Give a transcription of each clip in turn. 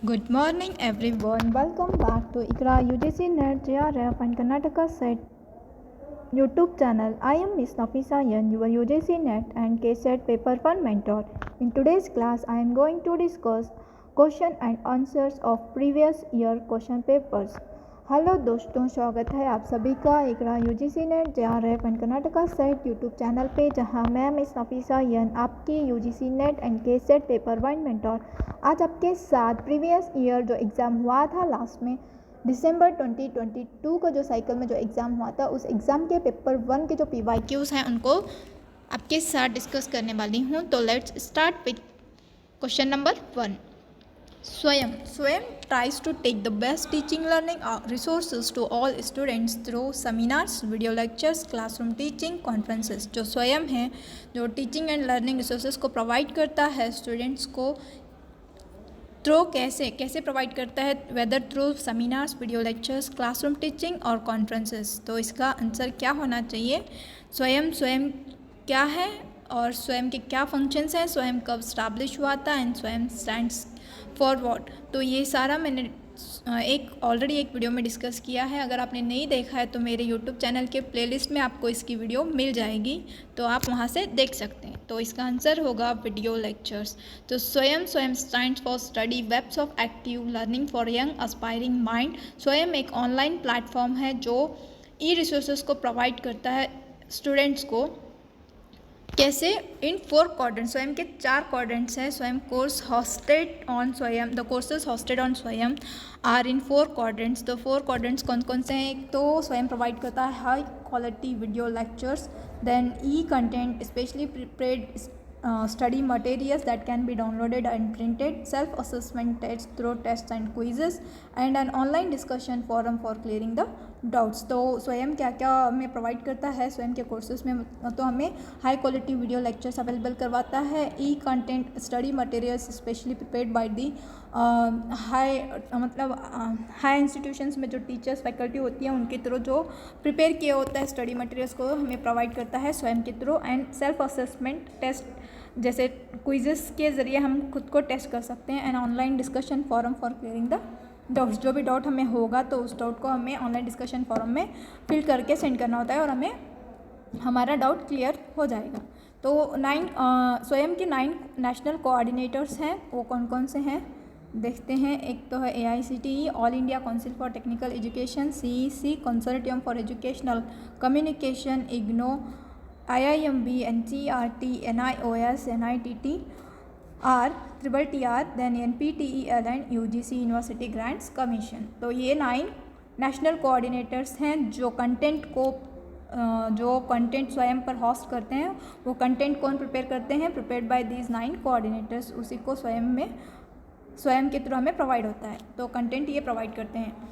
Good morning everyone. Welcome back to ICRA UGC NET JRF and Karnataka SET YouTube channel. I am Miss Nafisa Yan, your UGC NET and KSET Paper 1 mentor. In today's class, I am going to discuss question and answers of previous year question papers. Hello दोस्तों, स्वागत है आप सभी का Iqra UGC NET JRF and Karnataka SET YouTube channel पे, जहां मैं miss Nafisa यन आपकी UGC NET and K SET paper 1 mentor आज आपके साथ प्रीवियस ईयर जो एग्ज़ाम हुआ था लास्ट में दिसंबर 2022 को जो साइकिल में जो एग्ज़ाम हुआ था, उस एग्ज़ाम के पेपर 1 के जो PYQs हैं उनको आपके साथ डिस्कस करने वाली हूँ। तो let's start with question number 1. Swayam tries to take the best teaching learning resources to all students through seminars, video lectures, classroom teaching, conferences. जो स्वयं है जो टीचिंग एंड लर्निंग रिसोर्सेज को प्रोवाइड करता है स्टूडेंट्स को थ्रू कैसे provide करता है, whether through seminars, video lectures, classroom teaching और कॉन्फ्रेंसेस. तो इसका आंसर क्या होना चाहिए? स्वयं क्या है और स्वयं के क्या फंक्शंस हैं, स्वयं कब स्टैब्लिश हुआ था एंड स्वयं स्टैंड्स फॉर व्हाट. तो ये सारा मैंने ऑलरेडी एक वीडियो में डिस्कस किया है. अगर आपने नहीं देखा है तो मेरे यूट्यूब चैनल के प्लेलिस्ट में आपको इसकी वीडियो मिल जाएगी, तो आप वहाँ से देख सकते हैं. तो इसका आंसर होगा वीडियो लेक्चर्स. तो Swayam stands for study webs of active learning for young aspiring mind. Swayam एक ऑनलाइन प्लेटफॉर्म है जो ई रिसोर्सेज को प्रोवाइड करता है स्टूडेंट्स को. कैसे? इन 4 क्वाड्रेंट्स. स्वयं के 4 क्वाड्रेंट्स हैं. स्वयं कोर्स हॉस्टेड ऑन स्वयं, द कोर्सेज हॉस्टेड ऑन स्वयं आर इन 4 क्वाड्रेंट्स. तो 4 क्वाड्रेंट्स कौन कौन से हैं? एक तो स्वयं प्रोवाइड करता है high quality video lectures, then e content specially prepared study materials that can be downloaded and printed, self-assessment tests through tests and quizzes, and an online discussion forum for clearing the doubts. तो स्वयं क्या क्या हमें provide करता है स्वयं के courses में? तो हमें high quality video lectures available करवाता है, e content study materials specially prepared by the high institutions में जो टीचर्स फैकल्टी होती हैं उनके थ्रू जो प्रिपेयर किया होता है स्टडी मटेरियल्स को हमें प्रोवाइड करता है स्वयं के थ्रू. एंड सेल्फ असेसमेंट टेस्ट, जैसे क्विजेस के ज़रिए हम खुद को टेस्ट कर सकते हैं. And online discussion forum for clearing the doubts. जो भी डाउट हमें होगा तो उस डाउट को हमें ऑनलाइन डिस्कशन फॉरम में फिल करके सेंड करना होता है और हमें हमारा डाउट क्लियर हो जाएगा. तो स्वयं के 9 नेशनल कोऑर्डिनेटर्स हैं. वो कौन कौन से हैं देखते हैं. एक तो है AICTE, all India council for technical education, CEC, consortium for educational communication, IGNO, IIMB, NCERT, NIOS, NITT, RTTR, then NPTEL and UGC university grants commission. तो ये 9 नेशनल कोऑर्डिनेटर्स हैं जो कंटेंट स्वयं पर होस्ट करते हैं. वो कंटेंट कौन प्रिपेयर करते हैं? Prepared by these 9 coordinators. उसी को स्वयं के थ्रू हमें प्रोवाइड होता है. तो कंटेंट ये प्रोवाइड करते हैं.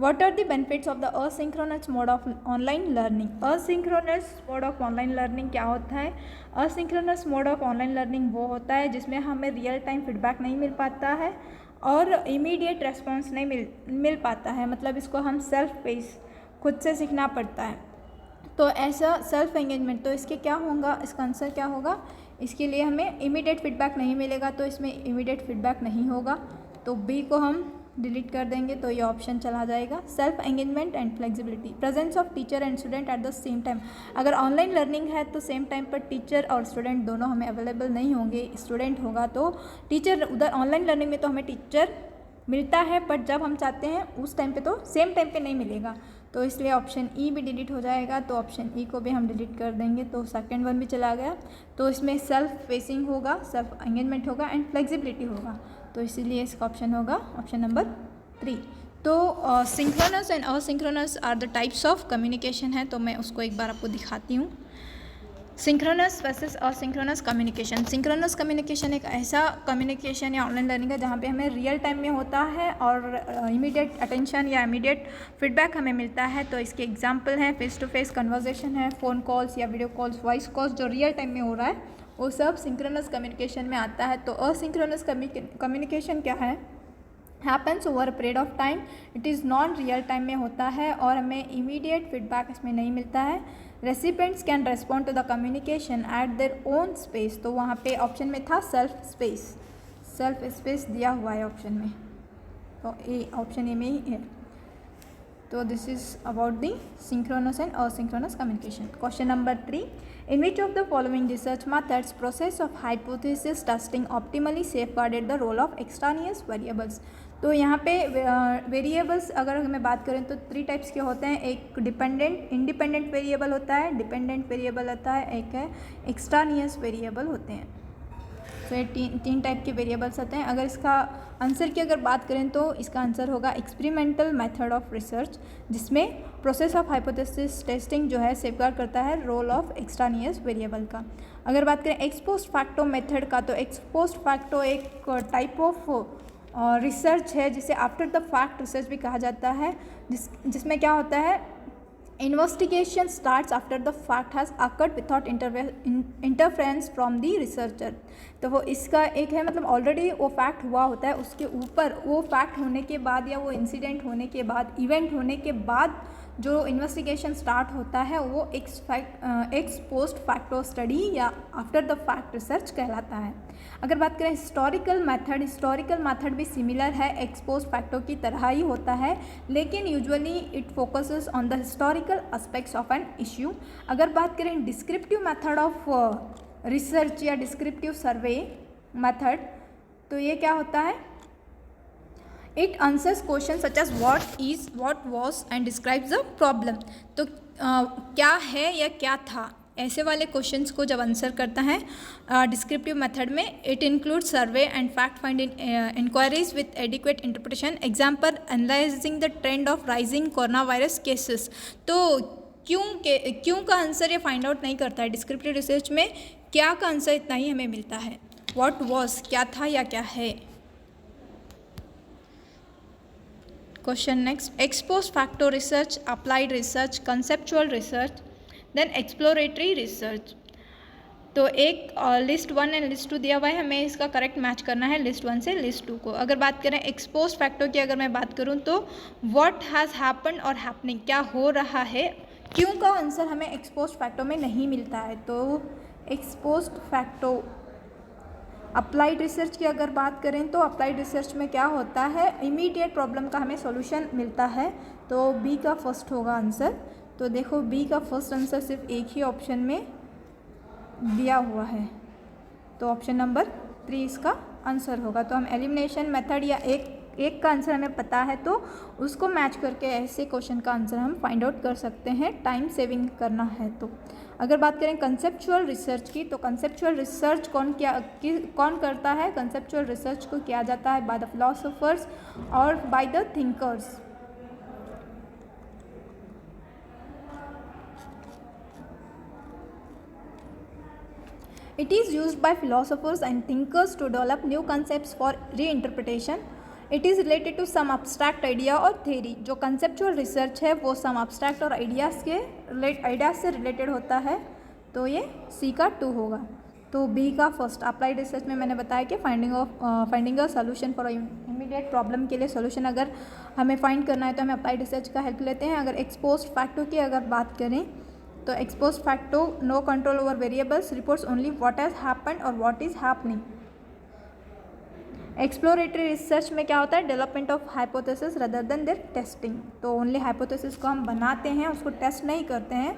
What are the benefits of the asynchronous mode of online learning? Asynchronous mode of online learning क्या होता है? Asynchronous mode of online learning वो होता है जिसमें हमें रियल टाइम फीडबैक नहीं मिल पाता है और इमीडिएट रेस्पॉन्स नहीं मिल पाता है. मतलब इसको हम सेल्फ पेस खुद से सीखना पड़ता है. तो ऐसा सेल्फ एंगेजमेंट, तो इसके क्या होगा? इसका आंसर क्या होगा? इसके लिए हमें इमीडिएट फीडबैक नहीं मिलेगा, तो इसमें इमीडिएट फीडबैक नहीं होगा. तो बी को हम डिलीट कर देंगे तो ये ऑप्शन चला जाएगा. Self engagement and flexibility, presence of teacher and student at the same time. अगर ऑनलाइन लर्निंग है तो सेम टाइम पर टीचर और स्टूडेंट दोनों हमें अवेलेबल नहीं होंगे. स्टूडेंट होगा तो टीचर, उधर ऑनलाइन लर्निंग में तो हमें टीचर मिलता है, बट जब हम चाहते हैं उस टाइम पे तो सेम टाइम पे नहीं मिलेगा. तो इसलिए ऑप्शन ई भी डिलीट हो जाएगा. तो ऑप्शन ई को भी हम डिलीट कर देंगे तो सेकंड वन भी चला गया. तो इसमें सेल्फ फेसिंग होगा, सेल्फ एंगेजमेंट होगा एंड फ्लेक्सिबिलिटी होगा. तो इसीलिए इसका ऑप्शन होगा ऑप्शन नंबर 3. तो synchronous and asynchronous are the types of communication है. तो मैं उसको एक बार आपको दिखाती हूँ. Synchronous versus asynchronous communication. Synchronous communication एक ऐसा कम्युनिकेशन या ऑनलाइन लर्निंग है जहाँ पे हमें रियल टाइम में होता है और इमीडिएट अटेंशन या इमीडिएट फीडबैक हमें मिलता है. तो इसके एग्जांपल हैं फेस टू फेस कन्वर्सेशन है, फ़ोन कॉल्स या वीडियो कॉल्स, वॉइस कॉल्स जो रियल टाइम में हो रहा है वो सब सिंक्रोनस कम्युनिकेशन में आता है. तो असिंक्रोनस कम्युनिकेशन क्या है? Happens over period of time. It is non real time में होता है और हमें इमीडिएट फीडबैक इसमें नहीं मिलता है. Recipients can respond to the communication at their own space. तो वहाँ पे ऑप्शन में था सेल्फ स्पेस. सेल्फ स्पेस दिया हुआ है ऑप्शन में, तो ए, ऑप्शन ए में ही है। तो this is about the synchronous and asynchronous communication. Question number 3, in which of the following research methods process of hypothesis testing optimally safeguarded the role of extraneous variables. तो यहाँ पे variables अगर हमें बात करें तो 3 टाइप्स के होते हैं, एक इंडिपेंडेंट वेरिएबल होता है, डिपेंडेंट वेरिएबल होता है, एक है एक्सट्रानियस वेरिएबल होते हैं। तो ये तीन टाइप के वेरिएबल्स होते हैं। अगर इसका आंसर की अगर बात करें तो इसका आंसर होगा एक्सपेरिमेंटल मेथड ऑफ रिसर्च, जिसमें प्रोसेस ऑफ हाइपोथेसिस टेस्टिंग जो है सेफगार्ड करता है रोल ऑफ एक्सट्रानियस वेरिएबल का। अगर बात करें एक्स पोस्ट फैक्टो मेथड का, तो एक्स पोस्ट फैक्टो एक टाइप ऑफ रिसर्च है जिसे आफ्टर द फैक्ट रिसर्च भी कहा जाता है, जिसमें क्या होता है, investigation starts after the fact has occurred without interference from the researcher. तो वो इसका एक है, मतलब ऑलरेडी वो फैक्ट हुआ होता है, उसके ऊपर वो फैक्ट होने के बाद या वो इंसिडेंट होने के बाद, इवेंट होने के बाद जो इन्वेस्टिगेशन स्टार्ट होता है वो एक्स पोस्ट फैक्टो स्टडी या आफ्टर द फैक्ट रिसर्च कहलाता है। अगर बात करें हिस्टोरिकल मेथड भी सिमिलर है, एक्स पोस्ट फैक्टो की तरह ही होता है, लेकिन usually it focuses on the historical aspects of an issue. अगर बात करें डिस्क्रिप्टिव मेथड ऑफ रिसर्च या डिस्क्रिप्टिव सर्वे मेथड, तो ये क्या होता है, it answers question such as what is, what was and describes the problem. तो क्या है या क्या था, ऐसे वाले क्वेश्चंस को जब आंसर करता है डिस्क्रिप्टिव मेथड में, it include survey and fact finding inquiries with adequate interpretation, example analysing the trend of rising corona virus cases. तो क्यों का आंसर ये फाइंड आउट नहीं करता है डिस्क्रिप्टिव रिसर्च में, क्या का आंसर इतना ही हमें मिलता है, व्हाट वाज क्या था या क्या है। Question next, ex post facto research, applied research, conceptual research, then exploratory research. तो एक लिस्ट 1 एंड लिस्ट 2 दिया हुआ है, हमें इसका करेक्ट मैच करना है लिस्ट 1 से लिस्ट 2 को। अगर बात करें एक्स पोस्ट फैक्टो की, अगर मैं बात करूं तो व्हाट हैज़ हैपन्ड और हैपनिंग, क्या हो रहा है, क्यों का आंसर हमें एक्स पोस्ट फैक्टो में नहीं मिलता है। तो ex post facto. Applied research की अगर बात करें तो अप्लाइड रिसर्च में क्या होता है, इमीडिएट प्रॉब्लम का हमें सॉल्यूशन मिलता है, तो बी का फर्स्ट होगा आंसर। तो देखो बी का फर्स्ट आंसर सिर्फ एक ही ऑप्शन में दिया हुआ है, तो ऑप्शन नंबर 3 इसका आंसर होगा। तो हम एलिमिनेशन मेथड या एक का आंसर हमें पता है तो उसको मैच करके ऐसे क्वेश्चन का आंसर हम फाइंड आउट कर सकते हैं, टाइम सेविंग करना है तो। अगर बात करें कंसेप्चुअल रिसर्च की, तो कंसेप्चुअल रिसर्च कौन करता है, कंसेप्चुअल रिसर्च को किया जाता है बाय द फिलोसोफर्स और by the thinkers. It is used by philosophers and thinkers to develop new concepts for reinterpretation. It is related to some abstract idea or theory. जो conceptual research है वो some abstract और ideas से related होता है, तो ये C का 2 होगा। तो B का फर्स्ट अप्लाइड रिसर्च में मैंने बताया कि finding a solution for immediate problem के लिए सोल्यूशन अगर हमें फाइंड करना है तो हमें अप्लाइड रिसर्च का हेल्प लेते हैं। अगर एक्स पोस्ट फैक्टो की अगर बात करें तो ex post facto no control over variables, reports only what has happened और what is happening. Exploratory research में क्या होता है, development of hypothesis rather than their testing. तो ओनली हाइपोथेसिस को हम बनाते हैं, उसको टेस्ट नहीं करते हैं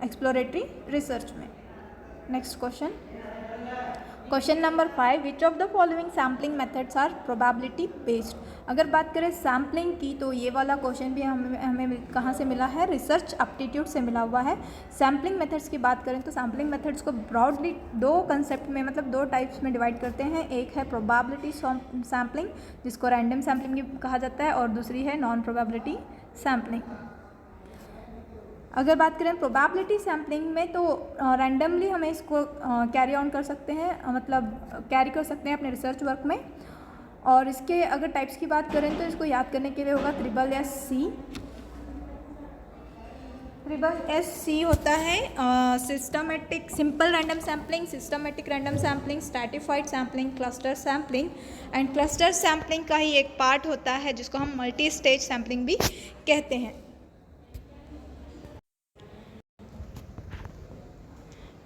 एक्सप्लोरेटरी रिसर्च में। Next question number 5, which of the following sampling methods are probability based. अगर बात करें सैम्पलिंग की तो ये वाला क्वेश्चन भी हमें कहाँ से मिला है, रिसर्च एप्टीट्यूड से मिला हुआ है। सैम्पलिंग मेथड्स की बात करें तो सैम्पलिंग मेथड्स को ब्रॉडली 2 कंसेप्ट में, मतलब 2 टाइप्स में डिवाइड करते हैं। एक है प्रोबेबिलिटी सैम्पलिंग जिसको रैंडम सैम्पलिंग भी कहा जाता है, और दूसरी है नॉन प्रोबेबिलिटी सैम्पलिंग। अगर बात करें प्रोबेबिलिटी सैम्पलिंग में तो रैंडमली हमें इसको कैरी ऑन कर सकते हैं, मतलब कैरी कर सकते हैं अपने रिसर्च वर्क में। और इसके अगर टाइप्स की बात करें तो इसको याद करने के लिए होगा SSC होता है systematic simple random sampling, systematic random sampling, stratified sampling, cluster sampling. And cluster sampling का ही एक पार्ट होता है जिसको हम मल्टी स्टेज सैम्पलिंग भी कहते हैं।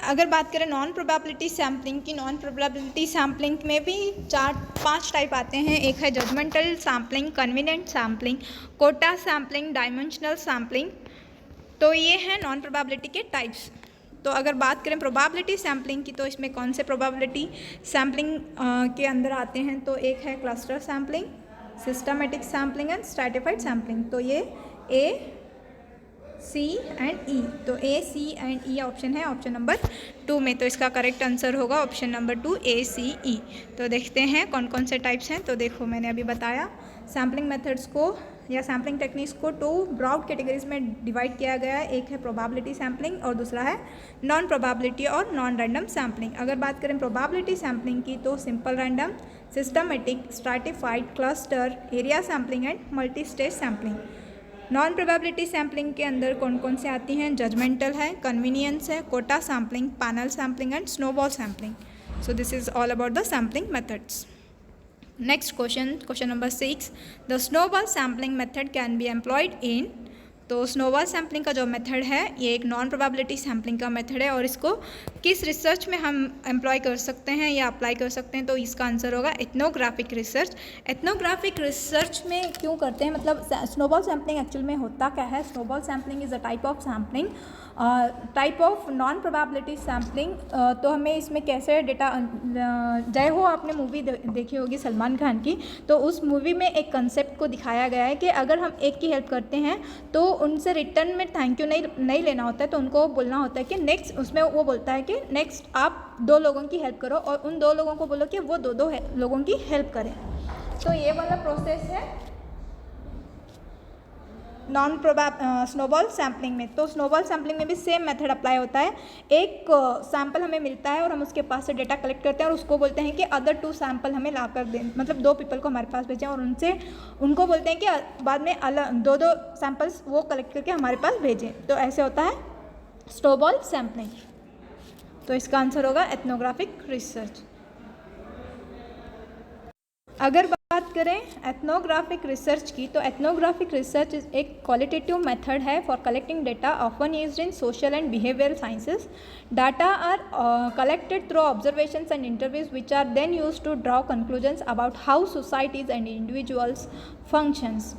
अगर बात करें नॉन प्रोबेबिलिटी सैम्पलिंग की, नॉन प्रोबेबिलिटी सैम्पलिंग में भी 4-5 टाइप आते हैं। एक है judgemental sampling, convenient sampling, quota sampling, dimensional sampling. तो ये हैं नॉन प्रोबेबिलिटी के टाइप्स। तो अगर बात करें प्रोबेबिलिटी सैम्पलिंग की, तो इसमें कौन से प्रोबेबिलिटी सैम्पलिंग के अंदर आते हैं, तो एक है cluster sampling, systematic sampling and stratified sampling. तो ये ए, सी एंड ई, तो ए, सी एंड ई ऑप्शन है ऑप्शन नंबर 2 में। तो इसका करेक्ट आंसर होगा ऑप्शन नंबर 2, ए, सी, ई। तो देखते हैं कौन कौन से टाइप्स हैं। तो देखो, मैंने अभी बताया सैम्पलिंग मेथड्स को या सैम्पलिंग टेक्निक्स को 2 ब्रॉड कैटेगरीज में डिवाइड किया गया है। एक है प्रोबेबिलिटी सैम्पलिंग और दूसरा है नॉन प्रोबेबिलिटी और नॉन रैंडम सैम्पलिंग। अगर बात करें प्रोबेबिलिटी सैम्पलिंग की, तो simple random, systematic, stratified, cluster, area sampling and multi stage sampling. Non probability sampling के अंदर कौन कौन से आती हैं, जजमेंटल है, कन्वीनियंस है, quota sampling, panel sampling and snowball sampling. So this is all about the sampling methods. Next question number 6, the snowball sampling method can be employed in. तो स्नोबॉल सैम्पलिंग का जो मेथड है, ये एक non probability sampling का method है और इसको किस रिसर्च में हम एम्प्लॉय कर सकते हैं या अप्लाई कर सकते हैं, तो इसका आंसर होगा एथनोग्राफिक रिसर्च। एथनोग्राफिक रिसर्च में क्यों करते हैं, मतलब स्नोबॉल सैम्पलिंग एक्चुअल में होता क्या है। Snowball sampling is a type of sampling, type of non probability sampling. तो हमें इसमें कैसे डेटा, जय हो आपने मूवी देखी होगी सलमान खान की, तो उस मूवी में एक कंसेप्ट को दिखाया गया है कि अगर हम एक की हेल्प करते हैं तो उनसे रिटर्न में थैंक यू नहीं लेना होता है, तो उनको बोलना होता है कि नेक्स्ट, उसमें वो बोलता है कि नेक्स्ट आप 2 लोगों की हेल्प करो और उन 2 लोगों को बोलो कि वो 2 लोगों की हेल्प करें। तो ये वाला प्रोसेस है स्नोबॉल सैम्पलिंग में। तो स्नोबॉल सैम्पलिंग में भी सेम मेथड अप्लाई होता है। एक सैंपल हमें मिलता है और हम उसके पास से डेटा कलेक्ट करते हैं और उसको बोलते हैं कि अदर 2 सैंपल हमें ला कर दें, मतलब 2 पीपल को हमारे पास भेजें और उनको बोलते हैं कि बाद में अलग 2 सैंपल्स वो कलेक्ट करके हमारे पास भेजें। तो ऐसे होता है स्नोबॉल सैम्पलिंग। तो इसका आंसर होगा एथनोग्राफिक रिसर्च। अगर बात करें एथनोग्राफिक रिसर्च की, तो एथनोग्राफिक रिसर्च एक क्वालिटेटिव मेथड है for collecting data often used in social and behavioural sciences. Data are collected through observations and interviews which are then used to draw conclusions about how societies and individuals functions.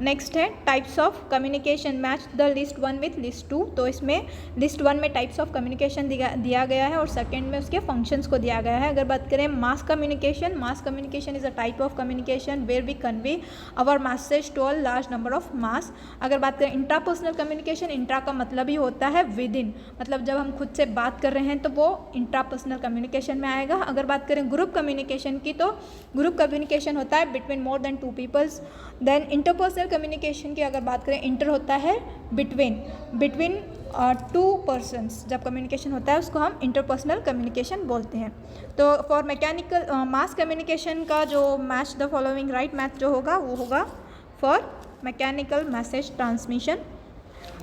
Next है types of communication, match the list 1 with list 2। तो इसमें list 1 में types of communication दिया गया है और second में उसके फंक्शंस को दिया गया है। अगर बात करें mass communication is a type of communication where we convey our message to a large number of mass. अगर बात करें इंट्रापर्सनल कम्युनिकेशन, इंट्रा का मतलब ही होता है विद इन, मतलब जब हम खुद से बात कर रहे हैं तो वो इंट्रापर्सनल कम्युनिकेशन में आएगा। अगर बात करें ग्रुप कम्युनिकेशन की, तो ग्रुप कम्युनिकेशन होता है between more than 2 peoples. Then interpersonal communication की अगर बात करें, इंटर होता है बिटवीन 2 पर्सन्स, जब कम्युनिकेशन होता है उसको हम इंटरपर्सनल कम्युनिकेशन बोलते हैं। तो फॉर मैकेनिकल मास कम्युनिकेशन का जो match the following right match जो होगा वो होगा फॉर मैकेनिकल मैसेज ट्रांसमिशन।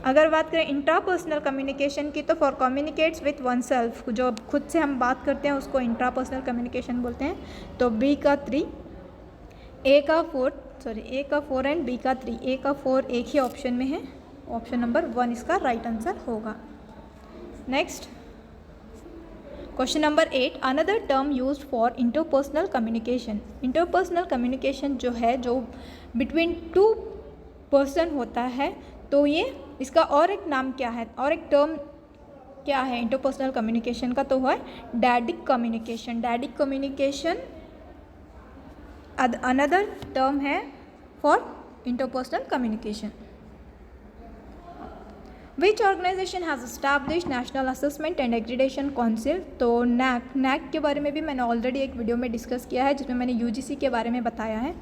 अगर बात करें इंट्रापर्सनल कम्युनिकेशन की, तो for communicates with one self, जो खुद से हम बात करते हैं उसको इंट्रापर्सनल कम्युनिकेशन बोलते हैं। तो बी का 3, ए का 4 एंड बी का 3। ए का 4 एक ही ऑप्शन में है, ऑप्शन नंबर 1 इसका राइट आंसर होगा। Next question number 8, another term used for interpersonal communication. Interpersonal communication जो है, जो बिटवीन 2 पर्सन होता है, तो ये इसका और एक नाम क्या है, और एक टर्म क्या है इंटरपर्सनल कम्युनिकेशन का, तो है dyadic communication. Dyadic communication another term है for interpersonal communication. Which organisation has established national assessment and accreditation council. तो नैक के बारे में भी मैंने ऑलरेडी एक वीडियो में डिस्कस किया है जिसमें मैंने यूजीसी के बारे में बताया है,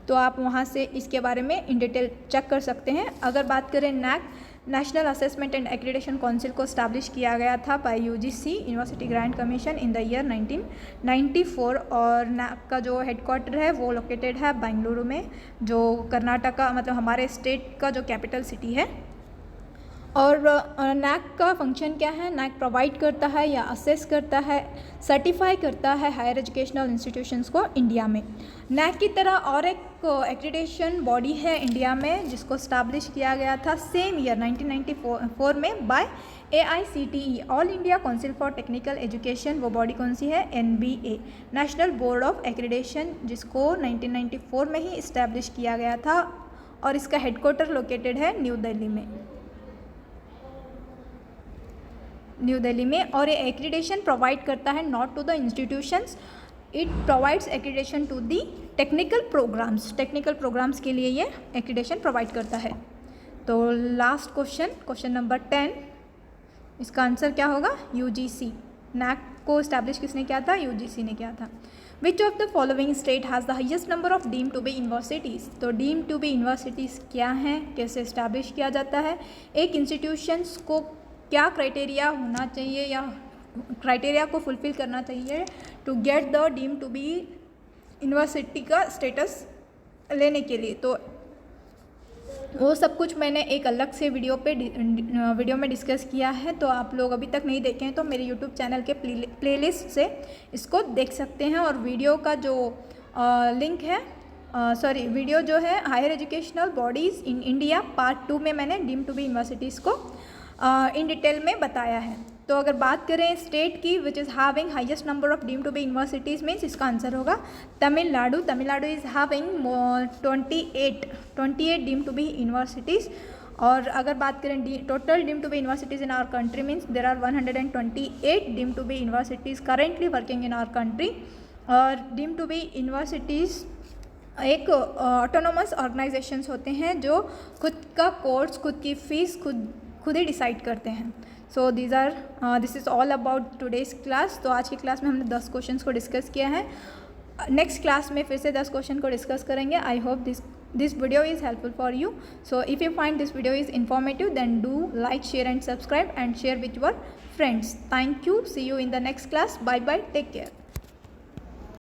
तो आप वहाँ से इसके बारे में इन डिटेल चेक कर सकते हैं। अगर बात करें NAAC, national assessment and accreditation council को स्टैब्लिश किया गया था by UGC university grant commission in the year 1994 और नैक का जो हेडक्वार्टर है वो लोकेटेड है बेंगलुरु में, जो कर्नाटका मतलब हमारे स्टेट का जो कैपिटल सिटी है। और नैक का फंक्शन क्या है? नैक प्रोवाइड करता है या असेस करता है, सर्टिफाई करता है हायर एजुकेशनल इंस्टीट्यूशंस को इंडिया में। नैक की तरह और एक एक्रीडिटेशन बॉडी है इंडिया में जिसको स्टैब्लिश किया गया था सेम ईयर 1994 में by AICTE, all India council for technical education. वो बॉडी कौन सी है? NBA, national board of accreditation, जिसको 1994 में ही इस्टेब्लिश किया गया था और इसका हेडक्वार्टर लोकेटेड है न्यू दिल्ली में। और ये एक्रीडेशन प्रोवाइड करता है not to the institutions, it provides accreditation to the technical programmes के लिए ये एक्रीडेशन प्रोवाइड करता है। तो लास्ट क्वेश्चन नंबर 10, इसका आंसर क्या होगा? UGC। नैक को इस्टेब्लिश किसने किया था? UGC ने किया था। Which of the following state has the highest number of deemed to be universities? तो डीम्ड टू बी यूनिवर्सिटीज़ क्या हैं, कैसे इस्टेब्लिश किया जाता है, एक इंस्टीट्यूशंस को क्या क्राइटेरिया होना चाहिए या क्राइटेरिया को फुलफिल करना चाहिए to get the deemed to be university का स्टेटस लेने के लिए, तो वो सब कुछ मैंने एक अलग से वीडियो में डिस्कस किया है। तो आप लोग अभी तक नहीं देखे हैं तो मेरे यूट्यूब चैनल के प्लेलिस्ट से इसको देख सकते हैं। और वीडियो का जो लिंक है, वीडियो जो है higher educational bodies in India part 2 में मैंने डीम्ड टू बी यूनिवर्सिटीज़ को इन डिटेल में बताया है। तो अगर बात करें स्टेट की which is having highest number of deemed to be universities means इसका आंसर होगा Tamil Nadu. Tamil Nadu is having 28 deemed to be universities. और अगर बात करें total deemed to be universities in our country means there are 128 deemed to be universities currently working in our country. और deemed to be universities एक autonomous organisations होते हैं जो खुद का कोर्स, खुद की फीस खुद ही डिसाइड करते हैं। So this is all about today's class. तो आज की क्लास में हमने 10 क्वेश्चंस को डिस्कस किया है। नेक्स्ट क्लास में फिर से 10 क्वेश्चन को डिस्कस करेंगे। I hope this video is helpful for you. So if you find this video is informative then do like, share and subscribe and share with your friends. Thank you, see you in the next class. Bye bye, take care.